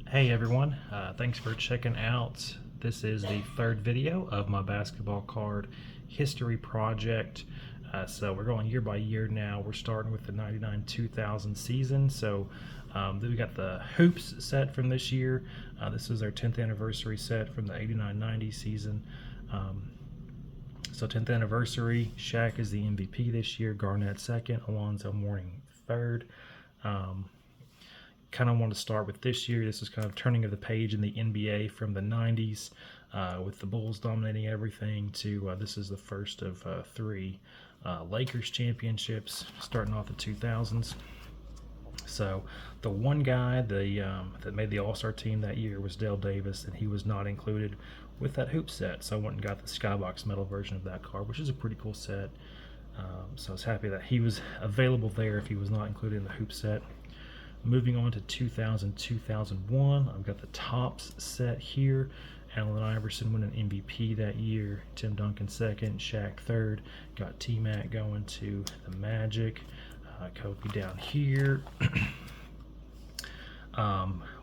Hey everyone, thanks for checking out. This is the third video of my basketball card history project. So we're going year by year now. We're starting with the 99-2000 season. Then we got the hoops set from this year. This is our 10th anniversary set from the 89-90 season. So 10th anniversary, Shaq is the MVP this year, Garnett second, Alonzo Mourning third. Kind of want to start with this year. This is kind of turning of the page in the NBA from the 90s with the Bulls dominating everything to this is the first of three Lakers championships starting off the 2000s. So the one guy that made the All-Star team that year was Dale Davis, and he was not included with that hoop set. So I went and got the Skybox metal version of that card, which is a pretty cool set. So I was happy that he was available there if he was not included in the hoop set. Moving on to 2000-2001, I've got the Topps set here. Allen Iverson winning MVP that year, Tim Duncan second, Shaq third. Got T-Mac going to the Magic, Kobe down here.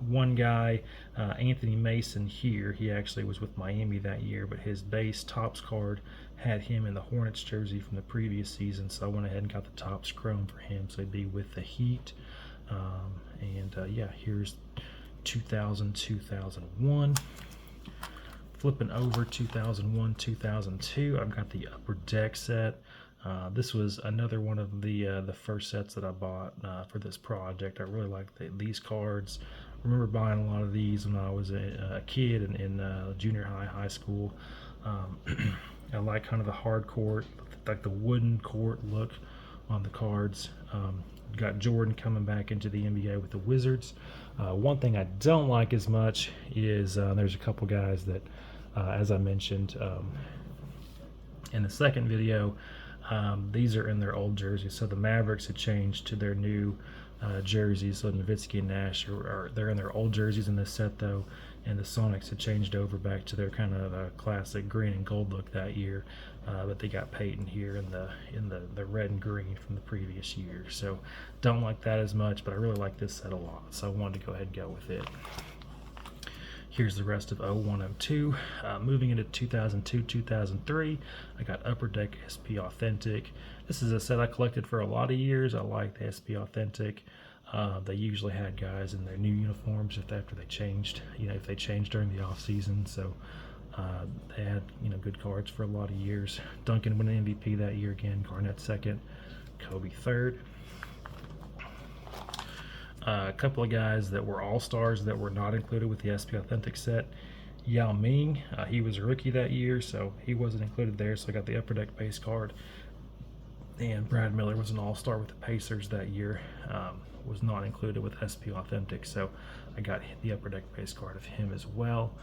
One guy, Anthony Mason here, he actually was with Miami that year, but his base Topps card had him in the Hornets jersey from the previous season, so I went ahead and got the Topps Chrome for him, so he'd be with the Heat. Yeah, here's 2000-2001. Flipping over 2001-2002, I've got the Upper Deck set. This was another one of the first sets that I bought for this project. I really like these cards. I remember buying a lot of these when I was a kid in junior high school. I like kind of the hard court, like the wooden court look on the cards. Got Jordan coming back into the NBA with the Wizards. One thing I don't like as much is there's a couple guys that, as I mentioned in the second video, these are in their old jerseys. So the Mavericks had changed to their new jerseys. So Nowitzki and Nash they're in their old jerseys in this set though, and the Sonics had changed over back to their kind of classic green and gold look that year. But they got Peyton here in the red and green from the previous year. So don't like that as much, but I really like this set a lot. So I wanted to go ahead and go with it. Here's the rest of 01-02. Moving into 2002-2003, I got Upper Deck SP Authentic. This is a set I collected for a lot of years. I like the SP Authentic. They usually had guys in their new uniforms after they changed, if they changed during the off season. So they had good cards for a lot of years. Duncan won an MVP that year again. Garnett second, Kobe third. A couple of guys that were all-stars that were not included with the SP Authentic set. Yao Ming, he was a rookie that year, so he wasn't included there, so I got the Upper Deck base card. And Brad Miller was an all-star with the Pacers that year, was not included with SP Authentic, so I got the Upper Deck base card of him as well.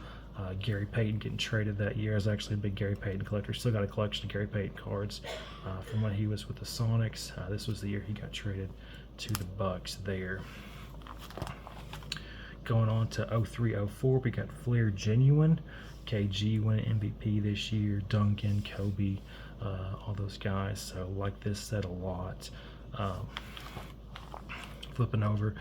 Gary Payton getting traded that year. I was actually a big Gary Payton collector. Still got a collection of Gary Payton cards from when he was with the Sonics. This was the year he got traded to the Bucks there. Going on to 03-04, we got Flair Genuine. KG won MVP this year. Duncan, Kobe, all those guys. So like this set a lot. Flipping over.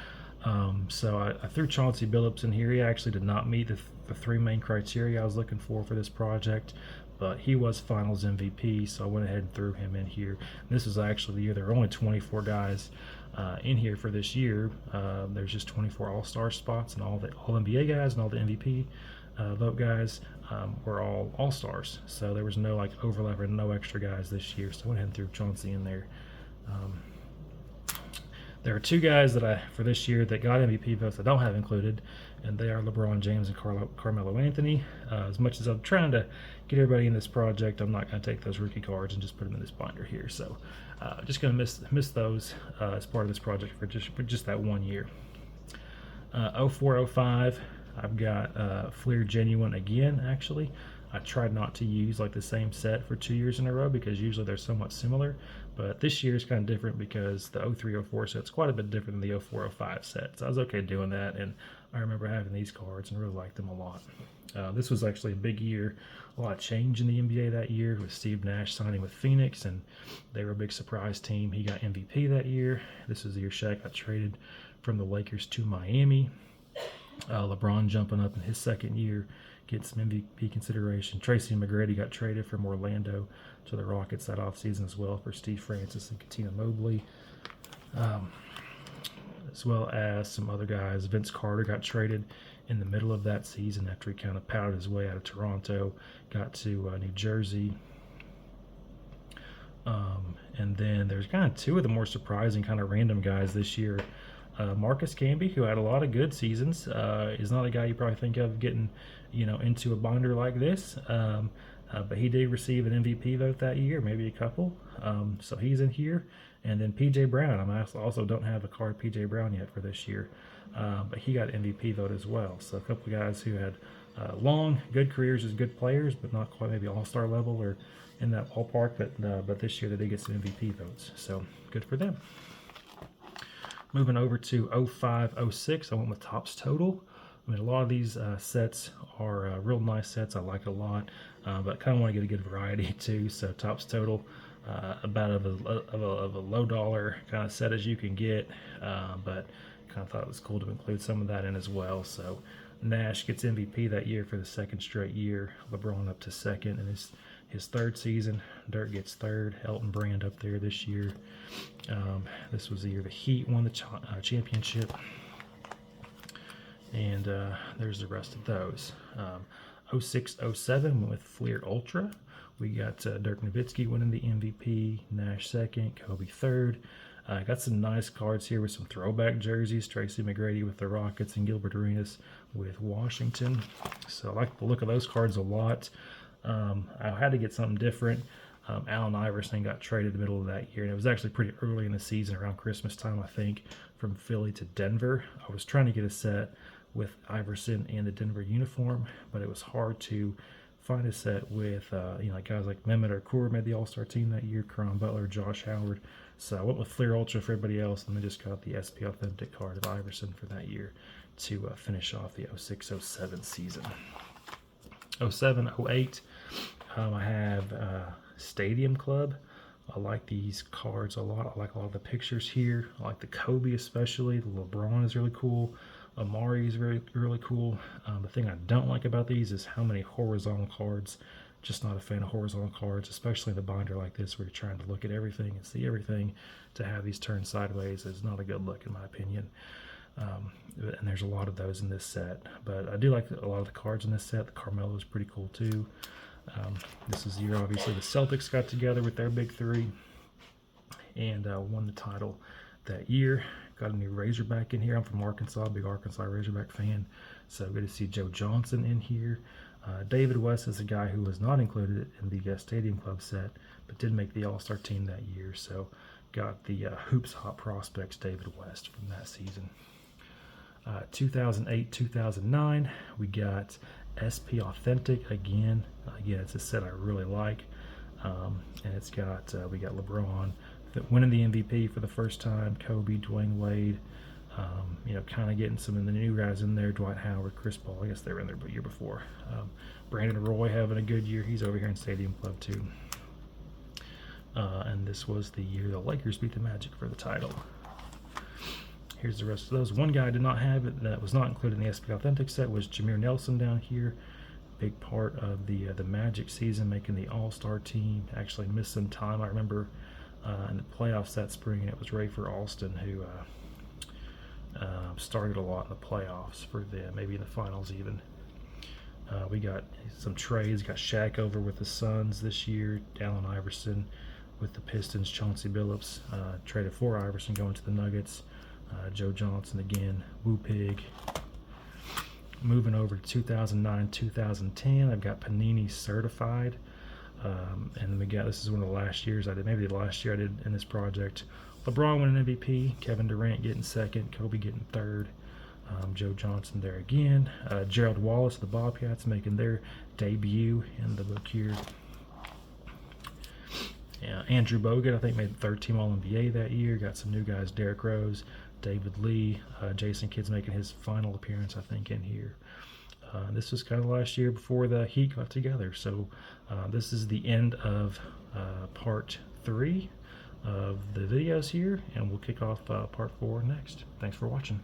So I threw Chauncey Billups in here. He actually did not meet the three main criteria I was looking for this project, but he was finals MVP, so I went ahead and threw him in here. And this is actually the year there were only 24 guys in here for this year. There's just 24 all-star spots, and all NBA guys and all the MVP vote guys were all all-stars. So there was no overlap or no extra guys this year, so I went ahead and threw Chauncey in there. There are two guys for this year that got MVP votes I don't have included, and they are LeBron James and Carmelo Anthony. As much as I'm trying to get everybody in this project, I'm not going to take those rookie cards and just put them in this binder here. So just going to miss those as part of this project for just that 1 year. 04-05, I've got Flair Genuine again, actually. I tried not to use the same set for 2 years in a row because usually they're somewhat similar, but this year is kind of different because the 03-04 set's quite a bit different than the 04-05 set. So I was okay doing that, and I remember having these cards and really liked them a lot. This was actually a big year, a lot of change in the NBA that year with Steve Nash signing with Phoenix, and they were a big surprise team. He got MVP that year. This was the year Shaq got traded from the Lakers to Miami. LeBron jumping up in his second year, getting some MVP consideration. Tracy McGrady got traded from Orlando to the Rockets that offseason as well for Steve Francis and Katina Mobley. As well as some other guys. Vince Carter got traded in the middle of that season after he kind of powdered his way out of Toronto, got to New Jersey. And then there's kind of two of the more surprising kind of random guys this year. Marcus Camby, who had a lot of good seasons, is not a guy you probably think of getting, into a binder like this. But he did receive an MVP vote that year, maybe a couple. So he's in here. And then PJ Brown. I also don't have a card PJ Brown yet for this year. But he got MVP vote as well. So a couple of guys who had long, good careers as good players, but not quite maybe all-star level or in that ballpark. But this year they did get some MVP votes. So good for them. Moving over to 05-06, I went with Topps Total. I mean, a lot of these sets are real nice sets. I like it a lot, but kind of want to get a good variety too. So Topps Total, about of a low dollar kind of set as you can get, but kind of thought it was cool to include some of that in as well. So Nash gets MVP that year for the second straight year. LeBron up to second in his third season. Dirk gets third. Elton Brand up there this year. This was the year the Heat won the championship. And there's the rest of those. 06-07 went with Fleer Ultra. We got Dirk Nowitzki winning the MVP, Nash second, Kobe third. Got some nice cards here with some throwback jerseys. Tracy McGrady with the Rockets and Gilbert Arenas with Washington. So I like the look of those cards a lot. I had to get something different. Allen Iverson got traded in the middle of that year, and it was actually pretty early in the season, around Christmas time, I think, from Philly to Denver. I was trying to get a set with Iverson and the Denver uniform, but it was hard to find a set with guys like Mehmet Okur made the All-Star team that year, Caron Butler, Josh Howard. So I went with Fleer Ultra for everybody else, and then just got the SP Authentic card of Iverson for that year to finish off the 06-07 season. 07-08, I have Stadium Club. I like these cards a lot. I like a lot of the pictures here. I like the Kobe especially. The LeBron is really cool. Amari is really cool. The thing I don't like about these is how many horizontal cards. Just not a fan of horizontal cards, especially in the binder like this where you're trying to look at everything and see everything. To have these turned sideways is not a good look in my opinion. And there's a lot of those in this set. But I do like a lot of the cards in this set. The Carmelo is pretty cool too. This is the year, obviously, the Celtics got together with their big three and won the title that year. Got a new Razorback in here. I'm from Arkansas, big Arkansas Razorback fan. So good to see Joe Johnson in here. David West is a guy who was not included in the Stadium Club set, but did make the All-Star team that year. So got the Hoops Hot Prospects David West from that season. 2008-2009, we got SP Authentic again. It's a set I really like, and it's got we got LeBron winning the MVP for the first time, Kobe, Dwayne Wade, kind of getting some of the new guys in there, Dwight Howard, Chris Paul. I guess they were in there the year before. Brandon Roy having a good year. He's over here in Stadium Club too. And this was the year the Lakers beat the Magic for the title. Here's the rest of those. One guy I did not have it that was not included in the SP Authentic set was Jameer Nelson down here. Big part of the Magic season, making the All-Star team. Actually missed some time. I remember in the playoffs that spring, it was Rafer Alston who started a lot in the playoffs for them, maybe in the finals even. We got some trades. Got Shaq over with the Suns this year. Allen Iverson with the Pistons. Chauncey Billups traded for Iverson going to the Nuggets. Joe Johnson again. Woo Pig. Moving over to 2009-2010, I've got Panini Certified. And we got, this is one of the last years I did, maybe the last year I did in this project. LeBron winning MVP, Kevin Durant getting second, Kobe getting third, Joe Johnson there again. Gerald Wallace, the Bobcats, making their debut in the book here. Andrew Bogut, I think, made the third team All-NBA that year. Got some new guys, Derrick Rose, David Lee, Jason Kidd's making his final appearance, I think, in here. This was kind of last year before the Heat got together. So this is the end of part 3 of the videos here, and we'll kick off part 4 next. Thanks for watching.